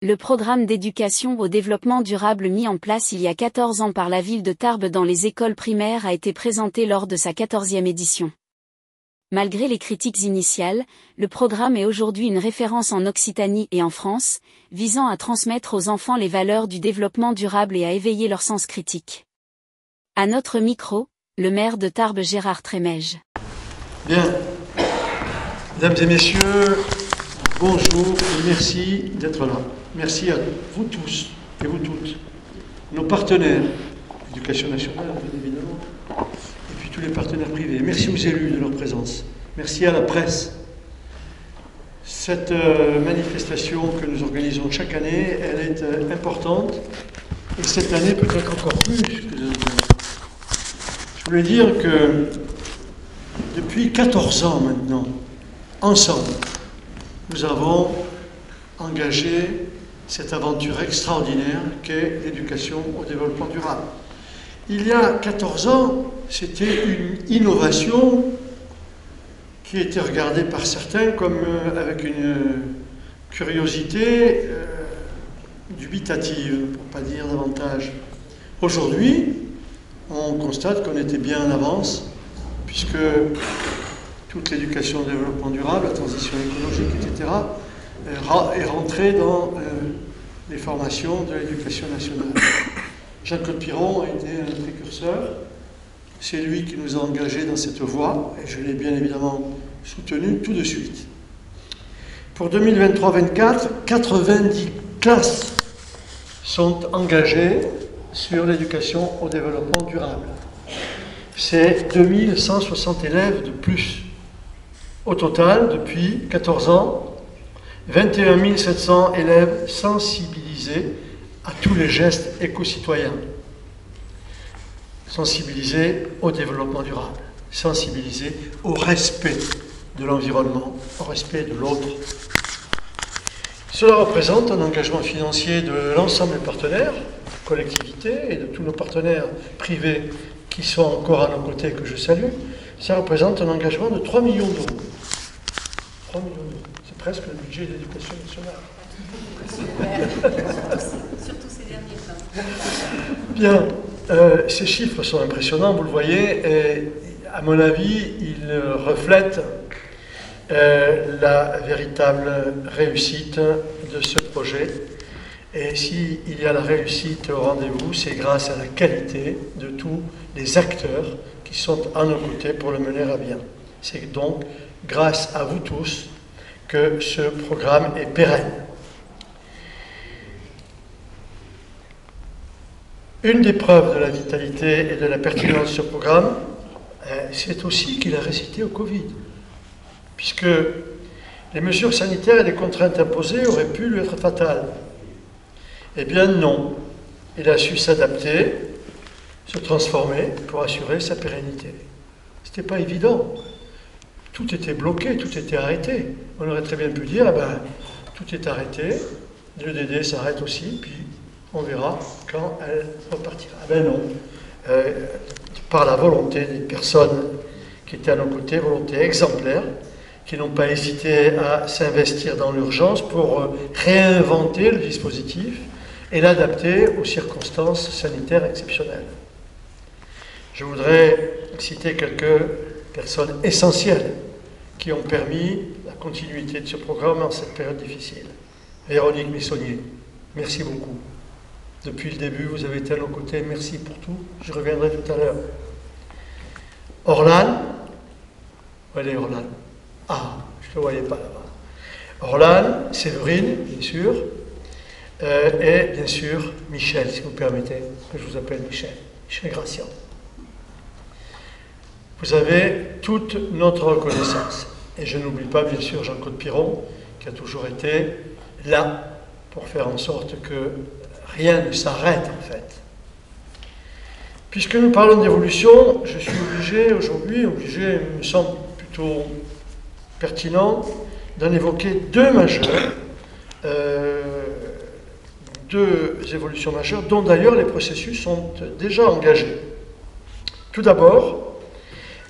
Le programme d'éducation au développement durable mis en place il y a 14 ans par la ville de Tarbes dans les écoles primaires a été présenté lors de sa 14e édition. Malgré les critiques initiales, le programme est aujourd'hui une référence en Occitanie et en France, visant à transmettre aux enfants les valeurs du développement durable et à éveiller leur sens critique. À notre micro, le maire de Tarbes Gérard Trémège. Bien, mesdames et messieurs, bonjour et merci d'être là. Merci à vous tous et vous toutes, nos partenaires, l'éducation nationale bien évidemment, et puis tous les partenaires privés. Merci aux élus de leur présence. Merci à la presse. Cette manifestation que nous organisons chaque année, elle est importante, et cette année peut-être encore plus. Je voulais dire que depuis 14 ans maintenant, ensemble, nous avons engagé cette aventure extraordinaire qu'est l'éducation au développement durable. Il y a 14 ans, c'était une innovation qui était regardée par certains comme avec une curiosité dubitative, pour ne pas dire davantage. Aujourd'hui, on constate qu'on était bien en avance, puisque toute l'éducation au développement durable, la transition écologique, etc., est rentrée dans les formations de l'éducation nationale. Jean-Claude Piron a été un précurseur. C'est lui qui nous a engagés dans cette voie, et je l'ai bien évidemment soutenu tout de suite. Pour 2023-24, 90 classes sont engagées sur l'éducation au développement durable. C'est 2160 élèves de plus. Au total, depuis 14 ans, 21 700 élèves sensibilisés à tous les gestes éco-citoyens. Sensibilisés au développement durable, sensibilisés au respect de l'environnement, au respect de l'autre. Cela représente un engagement financier de l'ensemble des partenaires, collectivités et de tous nos partenaires privés qui sont encore à nos côtés, que je salue. Ça représente un engagement de 3 millions d'euros. 3 millions d'euros. C'est presque le budget de l'éducation nationale. Surtout ces derniers temps. Bien, ces chiffres sont impressionnants, vous le voyez, et à mon avis, ils reflètent la véritable réussite de ce projet. Et s'il y a la réussite au rendez-vous, c'est grâce à la qualité de tous les acteurs qui sont à nos côtés pour le mener à bien. C'est donc grâce à vous tous que ce programme est pérenne. Une des preuves de la vitalité et de la pertinence de ce programme, c'est aussi qu'il a résisté au Covid, puisque les mesures sanitaires et les contraintes imposées auraient pu lui être fatales. Eh bien non, il a su s'adapter, se transformer pour assurer sa pérennité. Ce n'était pas évident. Tout était bloqué, tout était arrêté. On aurait très bien pu dire, tout est arrêté, l'EDD s'arrête aussi, puis on verra quand elle repartira. Non. Par la volonté des personnes qui étaient à nos côtés, volonté exemplaire, qui n'ont pas hésité à s'investir dans l'urgence pour réinventer le dispositif et l'adapter aux circonstances sanitaires exceptionnelles. Je voudrais citer quelques personnes essentielles qui ont permis la continuité de ce programme en cette période difficile. Véronique Messonnier, merci beaucoup. Depuis le début, vous avez été à nos côtés, merci pour tout, je reviendrai tout à l'heure. Orlan, où elle est Orlan? Ah, je ne le voyais pas là-bas. Orlan, Séverine, bien sûr, et bien sûr Michel, si vous permettez que je vous appelle Michel Gracian. Vous avez toute notre reconnaissance. Et je n'oublie pas bien sûr Jean-Claude Piron, qui a toujours été là pour faire en sorte que rien ne s'arrête en fait. Puisque nous parlons d'évolution, je suis obligé aujourd'hui, il me semble plutôt pertinent, d'en évoquer deux évolutions majeures, dont d'ailleurs les processus sont déjà engagés. Tout d'abord,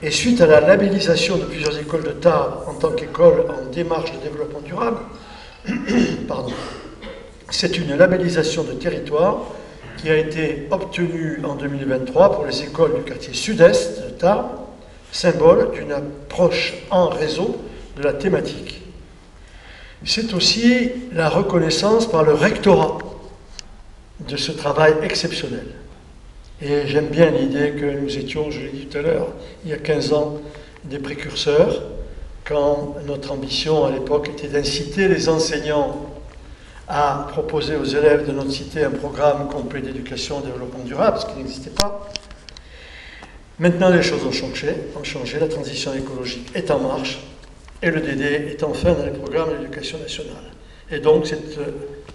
et suite à la labellisation de plusieurs écoles de Tarbes en tant qu'école en démarche de développement durable, c'est une labellisation de territoire qui a été obtenue en 2023 pour les écoles du quartier sud-est de Tarbes, symbole d'une approche en réseau de la thématique. C'est aussi la reconnaissance par le rectorat de ce travail exceptionnel. Et j'aime bien l'idée que nous étions, je l'ai dit tout à l'heure, il y a 15 ans, des précurseurs, quand notre ambition à l'époque était d'inciter les enseignants à proposer aux élèves de notre cité un programme complet d'éducation et de développement durable, ce qui n'existait pas. Maintenant, les choses ont changé, la transition écologique est en marche, et le DD est enfin dans les programmes de l'éducation nationale. Et donc, c'est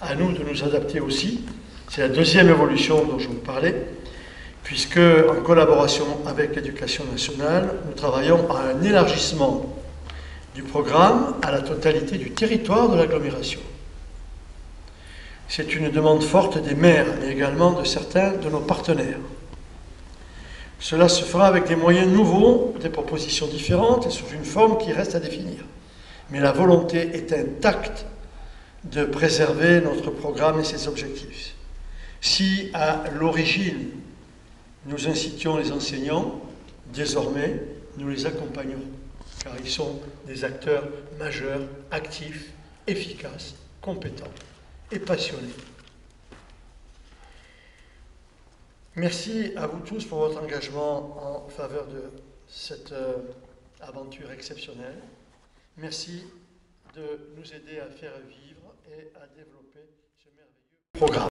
à nous de nous adapter aussi. C'est la deuxième évolution dont je vous parlais, puisque, en collaboration avec l'éducation nationale, nous travaillons à un élargissement du programme à la totalité du territoire de l'agglomération. C'est une demande forte des maires, mais également de certains de nos partenaires. Cela se fera avec des moyens nouveaux, des propositions différentes et sous une forme qui reste à définir. Mais la volonté est intacte de préserver notre programme et ses objectifs. Si, à l'origine, nous incitions les enseignants, désormais, nous les accompagnons, car ils sont des acteurs majeurs, actifs, efficaces, compétents et passionnés. Merci à vous tous pour votre engagement en faveur de cette aventure exceptionnelle. Merci de nous aider à faire vivre et à développer ce merveilleux programme.